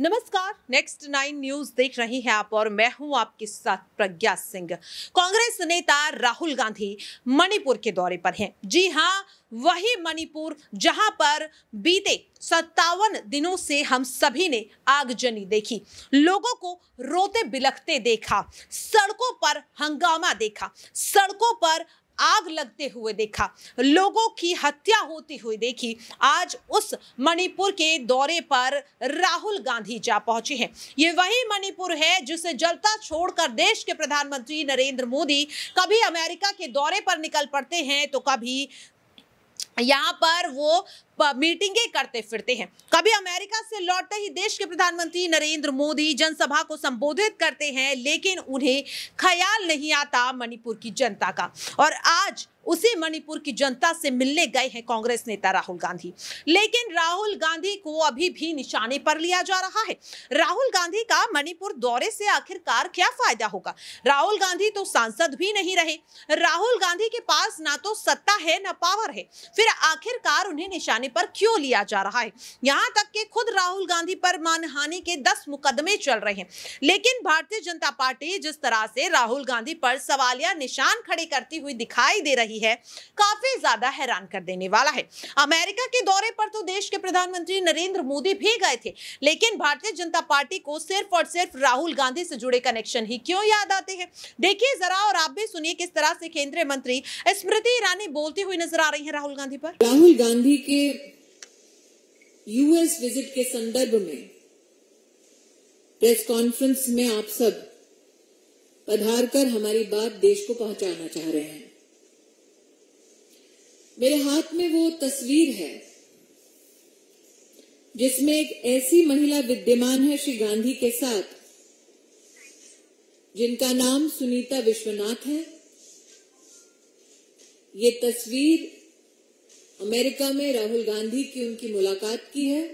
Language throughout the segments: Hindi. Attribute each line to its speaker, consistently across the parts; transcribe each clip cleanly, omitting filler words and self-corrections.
Speaker 1: नमस्कार, नेक्स्ट 9 न्यूज देख रही हैं आप और मैं हूं आपके साथ प्रज्ञा सिंह। कांग्रेस नेता राहुल गांधी मणिपुर के दौरे पर हैं। जी हां, वही मणिपुर जहां पर बीते 57 दिनों से हम सभी ने आगजनी देखी, लोगों को रोते बिलखते देखा, सड़कों पर हंगामा देखा, सड़कों पर आग लगते हुए देखा, लोगों की हत्या होती हुई देखी। आज उस मणिपुर के दौरे पर राहुल गांधी जा पहुंचे हैं। ये वही मणिपुर है जिसे जलता छोड़कर देश के प्रधानमंत्री नरेंद्र मोदी कभी अमेरिका के दौरे पर निकल पड़ते हैं तो कभी यहाँ पर वो मीटिंगें करते फिरते हैं। कभी अमेरिका से लौटते ही देश के प्रधानमंत्री नरेंद्र मोदी जनसभा को संबोधित करते हैं, लेकिन उन्हें ख्याल नहीं आता मणिपुर की जनता का। और आज उसी मणिपुर की जनता से मिलने गए हैं कांग्रेस नेता राहुल गांधी, लेकिन राहुल गांधी को अभी भी निशाने पर लिया जा रहा है। राहुल गांधी का मणिपुर दौरे से आखिरकार क्या फायदा होगा? राहुल गांधी तो सांसद भी नहीं रहे, राहुल गांधी के पास ना तो सत्ता है ना पावर है, फिर आखिरकार उन्हें निशाने पर क्यों लिया जा रहा है? यहां तक कि खुद राहुल गांधी पर मानहानि के 10 मुकदमे चल रहे हैं, लेकिन भारतीय जनता पार्टी जिस तरह से राहुल गांधी पर सवालिया निशान खड़े करती हुई दिखाई दे रही है, काफी ज्यादा हैरान कर देने वाला है। अमेरिका के दौरे पर तो देश के प्रधानमंत्री नरेंद्र मोदी भी गए थे, लेकिन भारतीय जनता पार्टी को सिर्फ और सिर्फ राहुल गांधी से जुड़े कनेक्शन ही क्यों याद आते हैं? देखिए जरा और आप भी सुनिए किस तरह से केंद्रीय मंत्री स्मृति ईरानी बोलती हुई नजर आ रही है राहुल गांधी पर।
Speaker 2: राहुल गांधी के यूएस विजिट के संदर्भ में प्रेस कॉन्फ्रेंस में आप सब पधार कर हमारी बात देश को पहुंचाना चाह रहे हैं। मेरे हाथ में वो तस्वीर है जिसमें एक ऐसी महिला विद्यमान है श्री गांधी के साथ जिनका नाम सुनीता विश्वनाथ है। ये तस्वीर अमेरिका में राहुल गांधी की उनकी मुलाकात की है।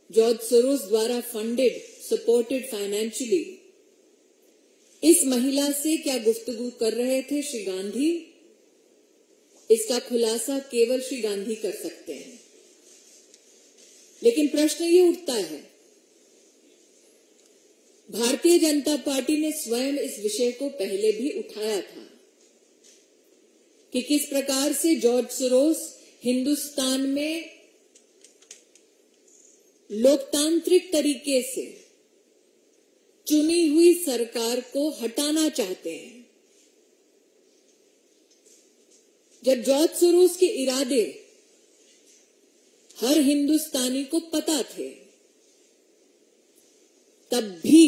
Speaker 2: जॉर्ज सोरोस द्वारा फंडेड, सपोर्टेड फाइनेंशियली इस महिला से क्या गुफ्तगू कर रहे थे श्री गांधी, इसका खुलासा केवल श्री गांधी कर सकते हैं। लेकिन प्रश्न ये उठता है, भारतीय जनता पार्टी ने स्वयं इस विषय को पहले भी उठाया था कि किस प्रकार से जॉर्ज सोरोस हिंदुस्तान में लोकतांत्रिक तरीके से चुनी हुई सरकार को हटाना चाहते हैं। जब जॉर्ज सोरोस के इरादे हर हिंदुस्तानी को पता थे, तब भी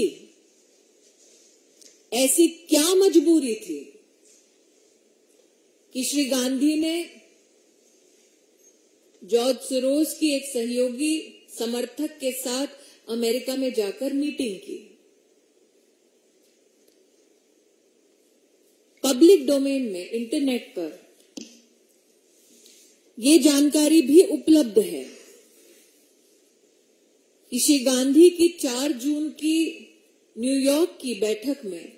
Speaker 2: ऐसी क्या मजबूरी थी कि श्री गांधी ने जॉर्ज सोरोस की एक सहयोगी समर्थक के साथ अमेरिका में जाकर मीटिंग की। पब्लिक डोमेन में, इंटरनेट पर ये जानकारी भी उपलब्ध है कि श्री गांधी की 4 जून की न्यूयॉर्क की बैठक में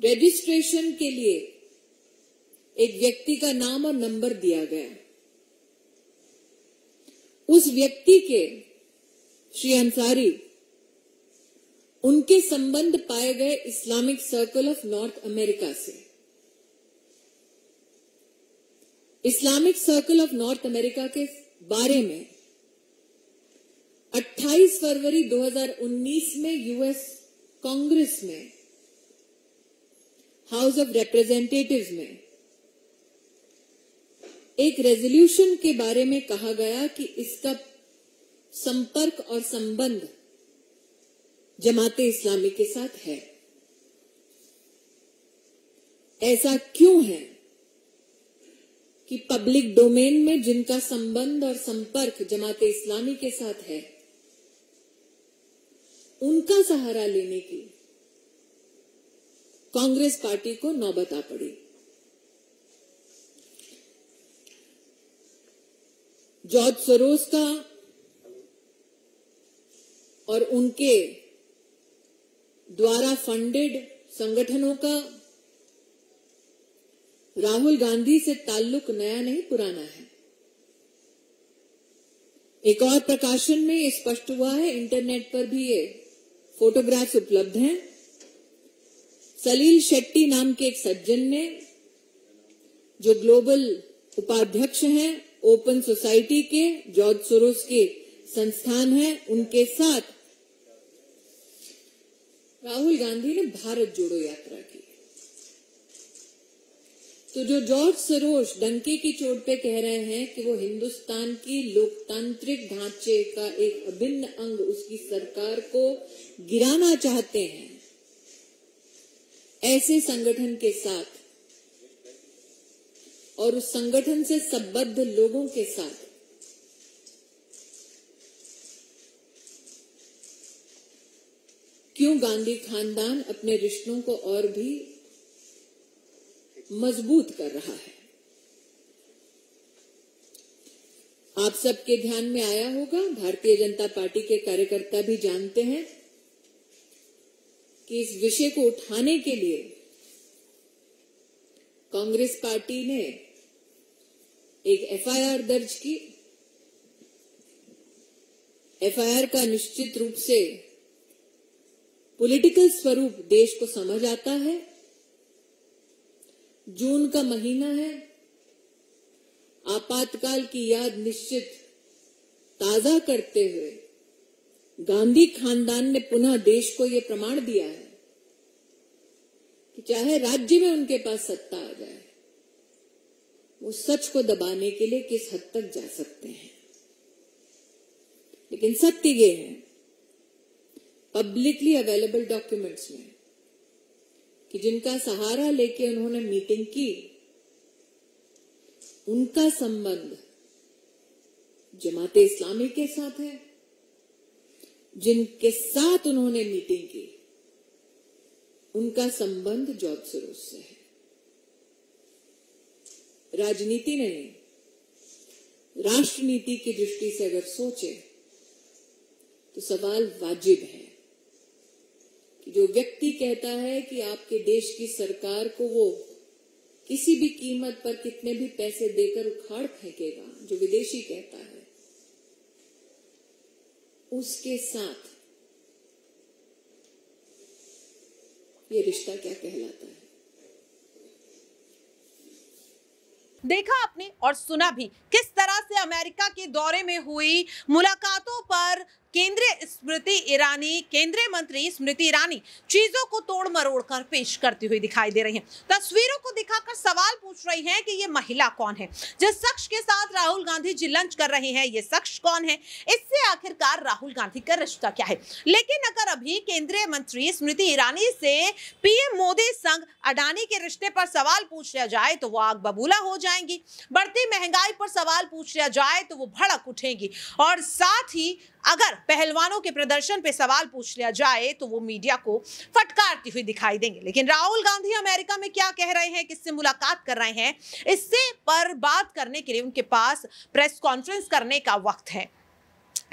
Speaker 2: रजिस्ट्रेशन के लिए एक व्यक्ति का नाम और नंबर दिया गया। उस व्यक्ति के, श्री अंसारी, उनके संबंध पाए गए Islamic circle of North America से। Islamic circle of North America के बारे में 28 फरवरी 2019 में यूएस कांग्रेस में, हाउस ऑफ रिप्रेजेंटेटिव्स में एक रेजोल्यूशन के बारे में कहा गया कि इसका संपर्क और संबंध जमाते इस्लामी के साथ है। ऐसा क्यों है कि पब्लिक डोमेन में जिनका संबंध और संपर्क जमाते इस्लामी के साथ है, उनका सहारा लेने की कांग्रेस पार्टी को नौबत आ पड़ी। जॉर्ज सोरोस का और उनके द्वारा फंडेड संगठनों का राहुल गांधी से ताल्लुक नया नहीं पुराना है। एक और प्रकाशन में ये स्पष्ट हुआ है, इंटरनेट पर भी ये फोटोग्राफ्स उपलब्ध हैं। सलील शेट्टी नाम के एक सज्जन ने, जो ग्लोबल उपाध्यक्ष हैं ओपन सोसाइटी के, जॉर्ज सोरोस के संस्थान है, उनके साथ राहुल गांधी ने भारत जोड़ो यात्रा की। तो जो जॉर्ज सोरोस डंके की चोट पे कह रहे हैं कि वो हिंदुस्तान की लोकतांत्रिक ढांचे का एक अभिन्न अंग, उसकी सरकार को गिराना चाहते हैं, ऐसे संगठन के साथ और उस संगठन से संबद्ध लोगों के साथ क्यों गांधी खानदान अपने रिश्तों को और भी मजबूत कर रहा है? आप सबके ध्यान में आया होगा, भारतीय जनता पार्टी के कार्यकर्ता भी जानते हैं कि इस विषय को उठाने के लिए कांग्रेस पार्टी ने एक एफआईआर दर्ज की। एफआईआर का निश्चित रूप से पॉलिटिकल स्वरूप देश को समझ आता है। जून का महीना है, आपातकाल की याद निश्चित ताजा करते हुए गांधी खानदान ने पुनः देश को यह प्रमाण दिया है कि चाहे राज्य में उनके पास सत्ता आ जाए, वो सच को दबाने के लिए किस हद तक जा सकते हैं। लेकिन सत्य ये है, पब्लिकली अवेलेबल डॉक्यूमेंट्स में, कि जिनका सहारा लेके उन्होंने मीटिंग की, उनका संबंध जमाते इस्लामी के साथ है। जिनके साथ उन्होंने मीटिंग की, उनका संबंध जॉर्ज सोरोस से है। राजनीति नहीं, राष्ट्रनीति की दृष्टि से अगर सोचे तो सवाल वाजिब है कि जो व्यक्ति कहता है कि आपके देश की सरकार को वो किसी भी कीमत पर कितने भी पैसे देकर उखाड़ फेंकेगा, जो विदेशी कहता है, उसके साथ ये रिश्ता क्या कहलाता है?
Speaker 1: देखा आपने और सुना भी किस तरह से अमेरिका के दौरे में हुई मुलाकातों पर केंद्रीय मंत्री स्मृति ईरानी चीजों को तोड़ मरोड़ कर पेश करती हुई दिखाई दे रही हैं। तस्वीरों को दिखाकर सवाल पूछ रही हैं कि ये महिला कौन है, जिस शख्स के साथ राहुल गांधी जी लंच कर रहे हैं, ये शख्स कौन है, इससे आखिरकार राहुल गांधी का रिश्ता क्या है। लेकिन अगर अभी केंद्रीय मंत्री स्मृति ईरानी से पीएम मोदी संग अडानी के रिश्ते पर सवाल पूछ लिया जाए तो वो आग बबूला हो जाएंगी। बढ़ती महंगाई पर सवाल पूछ लिया जाए तो वो भड़क उठेंगी, और साथ ही अगर पहलवानों के प्रदर्शन पे सवाल पूछ लिया जाए तो वो मीडिया को फटकारती हुई दिखाई देंगे। लेकिन राहुल गांधी अमेरिका में क्या कह रहे हैं, किससे मुलाकात कर रहे हैं, इससे पर बात करने के लिए उनके पास प्रेस कॉन्फ्रेंस करने का वक्त है।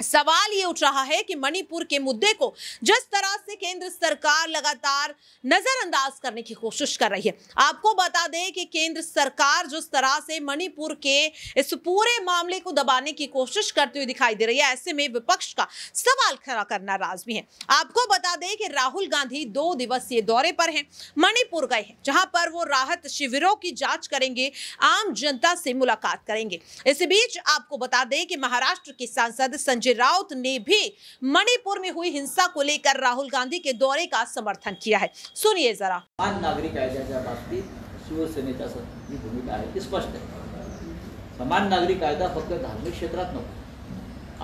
Speaker 1: सवाल ये उठ रहा है कि मणिपुर के मुद्दे को जिस तरह से केंद्र सरकार लगातार नजरअंदाज करने की कोशिश कर रही है, आपको बता दें कि केंद्र सरकार जिस तरह से मणिपुर के इस पूरे मामले को दबाने की कोशिश करती हुई दिखाई दे रही है, ऐसे में विपक्ष का सवाल खड़ा करना लाजमी है। आपको बता दें कि राहुल गांधी 2 दिवसीय दौरे पर हैं, मणिपुर गए हैं, जहां पर वो राहत शिविरों की जांच करेंगे, आम जनता से मुलाकात करेंगे। इस बीच आपको बता दें कि महाराष्ट्र के सांसद संजय राउत ने भी मणिपुर में हुई हिंसा को लेकर राहुल गांधी के दौरे का समर्थन किया है। सुनिए जरा।
Speaker 3: समान नागरिक कायद्याच्या बाबतीत शिवसेनेची भूमिका आहे, स्पष्ट आहे। समान नागरिक कायदा फक्त धार्मिक क्षेत्रात नको,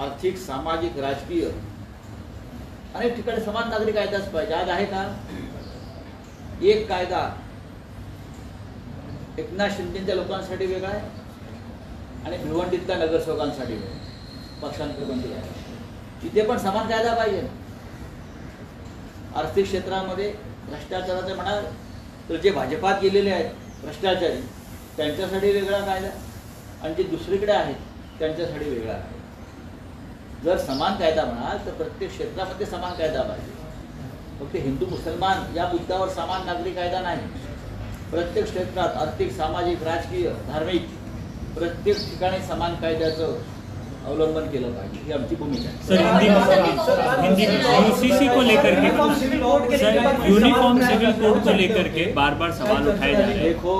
Speaker 3: आर्थिक, सामाजिक, राजकीय अनेक ठिकाणी समान नागरिक कायदाच पाहिजे। आज आहे का एक कायदा एकनाथ शिंदेच्या लोकांसाठी वेगळा आहे आणि भिवंडीतल्या नगरसेवकांसाठी वेगळा, पक्षांतर बंदी आहे। इथे पण समान कायदा पाहिजे। आर्थिक क्षेत्रामध्ये भ्रष्टाचाराचे म्हणाल तर जे भाजपात गेलेले आहेत भ्रष्टाचारी, त्यांच्यासाठी वेगळा कायदा आणि जे दुसरीकडे आहेत त्यांच्यासाठी वेगळा कायदा। जर समान कायदा म्हणाल तर प्रत्येक क्षेत्रामध्ये समान कायदा पाहिजे। फक्त हिंदू मुसलमान या मुद्द्यावर समान नागरिक कायदा नाही, प्रत्येक क्षेत्रात आर्थिक, सामाजिक, राजकीय, धार्मिक प्रत्येक ठिकाणी समान कायद्याचं अवलंबन केलं पाहिजे, ही आमची भूमिका आहे.
Speaker 4: सर हिंदी यूसीसी को लेकर के सर यूनिफॉर्म सिविल कोड को लेकर के बार बार सवाल उठाए जा रहे हैं.
Speaker 3: देखो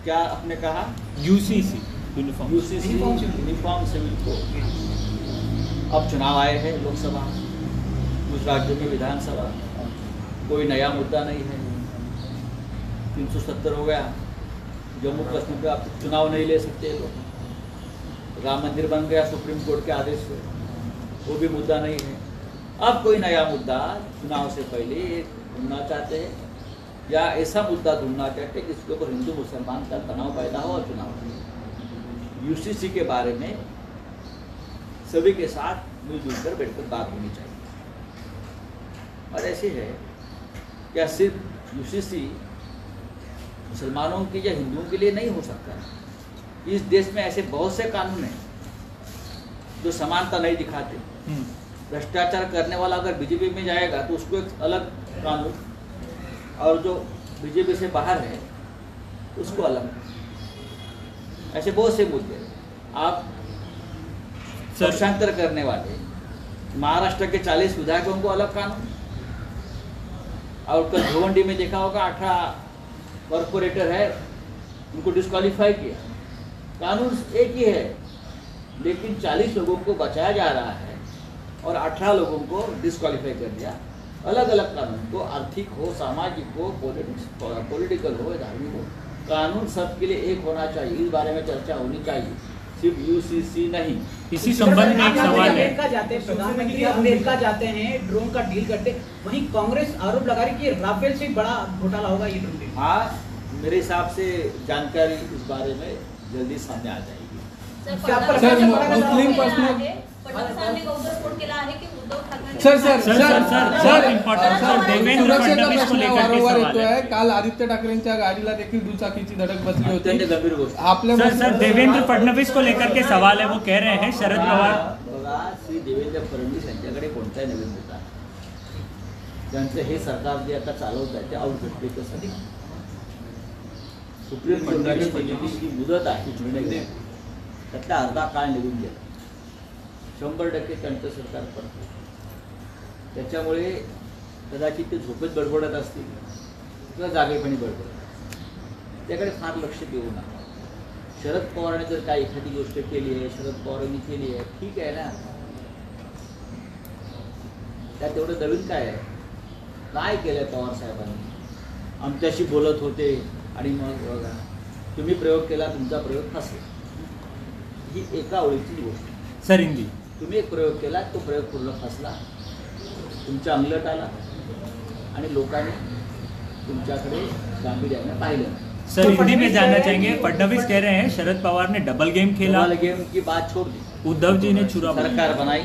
Speaker 3: क्या आपने कहा,
Speaker 4: यूसीसी यूनिफॉर्म
Speaker 3: सिविल कोड. अब चुनाव आए हैं लोकसभा, कुछ राज्यों में विधानसभा, कोई नया मुद्दा नहीं है. 370 हो गया, जम्मू कश्मीर पे आप चुनाव नहीं ले सकते लोग. राम मंदिर बन गया सुप्रीम कोर्ट के आदेश से, वो भी मुद्दा नहीं है. अब कोई नया मुद्दा चुनाव से पहले ढूंढना चाहते हैं, या ऐसा मुद्दा ढूंढना चाहते हैं जिसके ऊपर हिंदू मुसलमान का तनाव पैदा हो और चुनाव. यूसीसी के बारे में सभी के साथ मिलजुल कर बैठकर बात होनी चाहिए. और ऐसे है क्या सिर्फ यूसीसी मुसलमानों की या हिंदुओं के लिए नहीं हो सकता है. इस देश में ऐसे बहुत से कानून हैं जो समानता नहीं दिखाते. भ्रष्टाचार करने वाला अगर बीजेपी में जाएगा तो उसको एक अलग कानून, और जो बीजेपी से बाहर है उसको अलग. ऐसे बहुत से मुद्दे. आप पक्षांतर करने वाले महाराष्ट्र के 40 विधायकों को अलग कानून, और कल भिवंडी में देखा होगा 18 कॉर्पोरेटर है उनको डिस्क्वालीफाई किया. कानून एक ही है, लेकिन 40 लोगों को बचाया जा रहा है और 18 लोगों को डिस्क्वालीफाई कर दिया. अलग अलग कानून को, आर्थिक हो, सामाजिक हो, पॉलिटिकल हो, धार्मिक हो, कानून सबके लिए एक होना चाहिए. इस बारे में चर्चा होनी चाहिए, सिर्फ यूसीसी नहीं.
Speaker 4: इसी संबंध में एक सवाल है.
Speaker 5: प्रधानमंत्री अमेरिका जाते हैं, ड्रोन का डील करते, वहीं कांग्रेस आरोप लगा रही कि राफेल से बड़ा घोटाला होगा ये ड्रोन.
Speaker 3: हाँ, मेरे हिसाब से जानकारी इस बारे में जल्दी सामने आ जाएगी.
Speaker 6: मुस्लिम पर्सनल वारंवार येतोय. काल आदित्य ठाकरेंच्या गाडीला देखील दुचाकीची धडक बसली होती.
Speaker 3: गंभीर गोष्ट.
Speaker 6: आपल्या
Speaker 4: सर देवेंद्र फडणवीस को लेकर के सवाल है. वो कह रहे हैं शरद पवार.
Speaker 3: बघा, श्री देवेंद्र फडणवीस यांच्याकडे कोणताही नवीन मुद्दा नाही. त्यांचं हे सरकार जे आता चालवत आहे ते आउटघटकेसाठी सुप्रीम कोर्टाची मुदत आहे, त्यातला अर्धा काळ निघून गेला. 100% त्यांचं सरकार पडतं. त्याच्यामुळे कदाचित ते झोपेत बडबडत असतील किंवा जागेपणी बडबडत, त्याकडे फार लक्ष देऊ नका. शरद पवारांनी जर काही एखादी गोष्ट केली आहे, शरद पवारांनी केली आहे, ठीक आहे ना. त्यात तेवढं नवीन काय आहे? काय केलं पवार साहेबांनी? आमच्याशी बोलत होते आणि मग बघा तुम्ही प्रयोग केला, तुमचा प्रयोग फसला. ही एका ओळीची गोष्ट.
Speaker 4: सर हिंदी
Speaker 3: तुम्ही एक प्रयोग केला, तो प्रयोग पूर्ण फसला, तुमच्या अंगलट आला आणि लोकांनी तुमच्याकडे गांभीर्याने पाहिलं.
Speaker 4: सर हिंदी में जानना चाहेंगे. फडणवीस कह रहे हैं शरद पवार ने डबल गेम खेला.
Speaker 3: डबल गेम की बात छोड़ दी.
Speaker 4: उद्धव जी ने चुरा
Speaker 3: सरकार बनाई,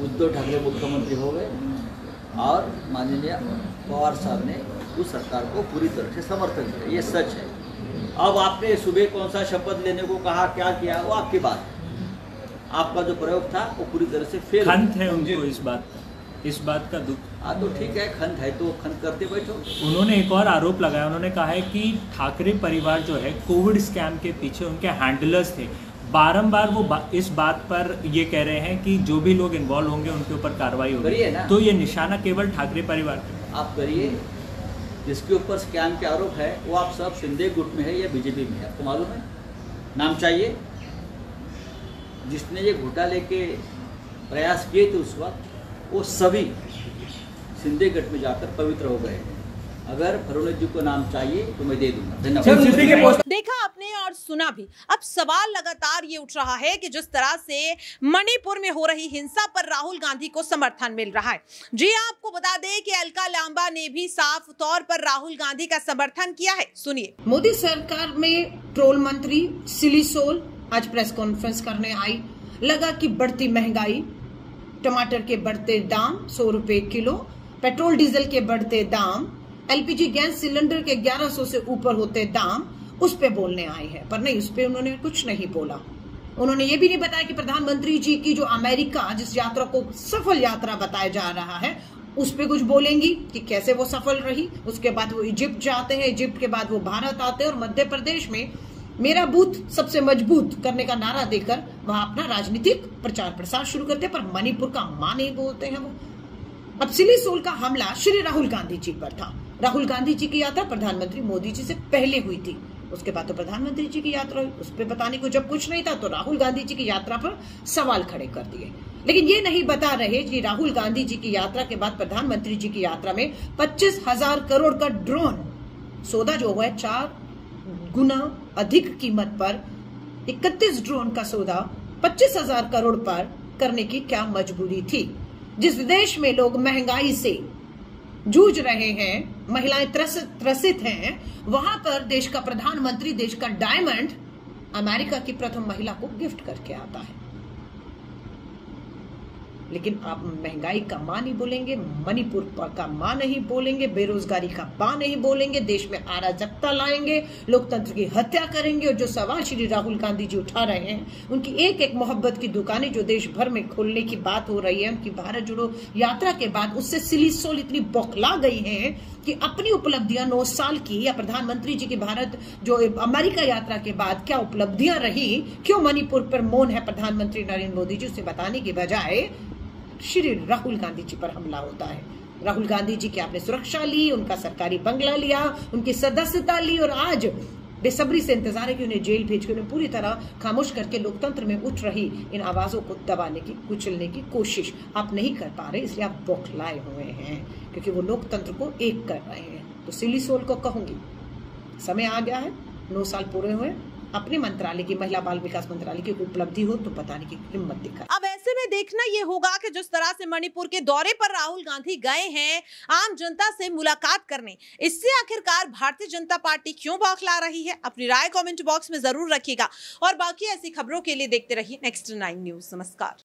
Speaker 3: उद्धव ठाकरे मुख्यमंत्री हो गए और माननीय पवार साहब ने उस सरकार को पूरी तरह से समर्थन किया. ये सच है. अब आपने सुबह कौन सा शपथ लेने को कहा, क्या किया, वो आपकी बात. आपका जो प्रयोग था वो पूरी तरह से फेल.
Speaker 4: खंत है उनको इस बात का दुख.
Speaker 3: हाँ तो ठीक है, खंत है तो खंत करते बैठो.
Speaker 4: उन्होंने एक और आरोप लगाया. उन्होंने कहा है कि ठाकरे परिवार जो है कोविड स्कैम के पीछे उनके हैंडलर्स थे. बारंबार वो इस बात पर ये कह रहे हैं कि जो भी लोग इन्वॉल्व होंगे उनके ऊपर कार्रवाई होगी. तो ये निशाना केवल ठाकरे परिवार पे
Speaker 3: आप करिए. जिसके ऊपर स्कैम के आरोप है वो आप सब शिंदे गुट में है या बीजेपी में है, आपको मालूम है? नाम चाहिए. जिसने ये घोटाले के प्रयास किए थे उस वक्त, वो सभी शिंदे गट में जाकर पवित्र हो गए. अगर फडणवीस जी को नाम चाहिए तो मैं दे दूंगा. धन्यवाद.
Speaker 1: देखा आपने और सुना भी. अब सवाल लगातार ये उठ रहा है कि जिस तरह से मणिपुर में हो रही हिंसा पर राहुल गांधी को समर्थन मिल रहा है. जी आपको बता दें कि अलका लांबा ने भी साफ तौर पर राहुल गांधी का समर्थन किया है. सुनिए.
Speaker 5: मोदी सरकार में ट्रोल मंत्री सिली सोल आज प्रेस कॉन्फ्रेंस करने आई. लगा कि बढ़ती महंगाई, टमाटर के बढ़ते दाम 100 रुपए किलो, पेट्रोल डीजल के बढ़ते दाम, एलपीजी गैस सिलेंडर के 1100 से ऊपर होते दाम, उस पे बोलने आए हैं. पर नहीं, उस पे उन्होंने कुछ नहीं बोला. उन्होंने ये भी नहीं बताया कि प्रधानमंत्री जी की जो अमेरिका जिस यात्रा को सफल यात्रा बताया जा रहा है उस पे कुछ बोलेंगी कि कैसे वो सफल रही. उसके बाद वो इजिप्ट जाते हैं, इजिप्ट के बाद वो भारत आते हैं और मध्य प्रदेश में मेरा बूथ सबसे मजबूत करने का नारा देकर वहां अपना राजनीतिक प्रचार प्रसार शुरू करते, पर मणिपुर का मां नहीं बोलते हैं वो। अब सिलीसोल का हमला श्री राहुल गांधी जी पर था। राहुल गांधी जी की यात्रा प्रधानमंत्री मोदी जी से पहले हुई थी, उसके बाद तो प्रधानमंत्री जी की यात्रा हुई। उस पर बताने को जब कुछ नहीं था तो राहुल गांधी जी की यात्रा पर सवाल खड़े कर दिए। लेकिन ये नहीं बता रहे कि राहुल गांधी जी की यात्रा के बाद प्रधानमंत्री जी की यात्रा में 25,000 करोड़ का ड्रोन सौदा जो हुआ है 4 गुना अधिक कीमत पर 31 ड्रोन का सौदा 25,000 करोड़ पर करने की क्या मजबूरी थी। जिस देश में लोग महंगाई से जूझ रहे हैं, महिलाएं त्रसित हैं, वहां पर देश का प्रधानमंत्री देश का डायमंड अमेरिका की प्रथम महिला को गिफ्ट करके आता है। लेकिन आप महंगाई का मां नहीं बोलेंगे, मणिपुर का मां नहीं बोलेंगे, बेरोजगारी का मां नहीं बोलेंगे, देश में अराजकता लाएंगे, लोकतंत्र की हत्या करेंगे। और जो सवाल श्री राहुल गांधी जी उठा रहे हैं, उनकी एक एक मोहब्बत की दुकानें जो देश भर में खोलने की बात हो रही है, उनकी भारत जोड़ो यात्रा के बाद उससे सिलीसोल इतनी बौखला गई है कि अपनी उपलब्धियां 9 साल की या प्रधानमंत्री जी की भारत जो अमेरिका यात्रा के बाद क्या उपलब्धियां रही, क्यों मणिपुर पर मौन है प्रधानमंत्री नरेंद्र मोदी जी, उसे बताने की बजाय श्री राहुल गांधी जी पर हमला होता है। राहुल गांधी जी की आपने सुरक्षा ली, उनका सरकारी बंगला लिया, उनकी सदस्यता ली, और आज बेसब्री से इंतजार है कि उन्हें जेल भेज कर उन्हें पूरी तरह खामोश करके लोकतंत्र में उठ रही इन आवाजों को दबाने की, कुचलने की कोशिश आप नहीं कर पा रहे, इसलिए आप बौखलाए हुए हैं, क्योंकि वो लोकतंत्र को एक कर रहे हैं। तो सिलीसोल को कहूंगी, समय आ गया है, 9 साल पूरे हुए, अपने मंत्रालय की, महिला बाल विकास मंत्रालय की उपलब्धि हो तो बताने की हिम्मत दिखाए।
Speaker 1: अब ऐसे में देखना ये होगा कि जिस तरह से मणिपुर के दौरे पर राहुल गांधी गए हैं आम जनता से मुलाकात करने, इससे आखिरकार भारतीय जनता पार्टी क्यों बौखला रही है? अपनी राय कमेंट बॉक्स में जरूर रखिएगा और बाकी ऐसी खबरों के लिए देखते रहिए नेक्स्ट 9 न्यूज। नमस्कार।